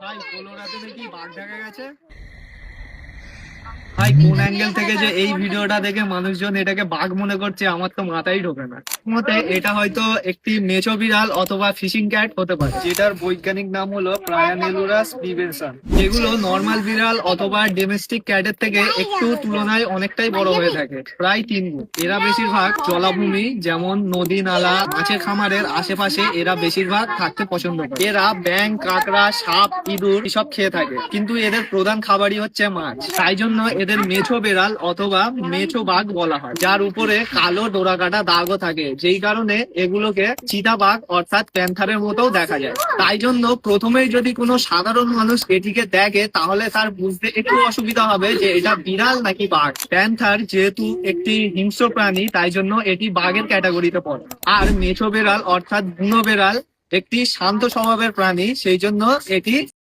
ভাই কলোরাতে দেখি বাঘ দেখা গেছে। ভাই কোন অ্যাঙ্গেল থেকে যে এই ভিডিওটা দেখে মানুষজন এটাকে বাঘ মনে করছে আমার তো মাথায় ঢোকে না। মতে এটা হয়তো একটি মেছো বিড়াল অথবা ফিশিং ক্যাট হতে পারে, যেটার বৈজ্ঞানিক নাম হলো প্রায়ানেলুরাস বিবেনসান। এগুলো নর্মাল বিড়াল অথবা ডোমেস্টিক ক্যাটের থেকে একটু তুলনায় অনেকটাই বড় হয়ে থাকে, প্রায় 3 গুণ। এরা বেশিরভাগ জলাভূমি যেমন নদী নালা মাছের খামারের আশেপাশে এরা বেশিরভাগ থাকতে পছন্দ করে। এরা ব্যাঙ কাঁকড়া সাপ ইঁদুর এসব খেয়ে থাকে, কিন্তু এদের প্রধান খাবারই হচ্ছে মাছ। তাই জন্য এদের মেছো বেড়াল অথবা মেছো বাঘ বলা হয়, যার উপরে কালো ডোরাকাটা দাগও থাকে, যেই কারণে এগুলোকে চিতা বাঘ অর্থাৎ প্যান্থারের মতো দেখা যায়। তাই জন্য প্রথমেই যদি কোনো সাধারণ মানুষ এটিকে দেখে তাহলে তার বুঝতে একটু অসুবিধা হবে যে এটা বিড়াল নাকি বাঘ। প্যান্থার যেহেতু একটি হিংস্র প্রাণী তাই জন্য এটি বাঘের ক্যাটাগরিতে পড়ে। আর মেছো বেড়াল অর্থাৎ বুনো বেড়াল একটি শান্ত স্বভাবের প্রাণী, সেই জন্য এটি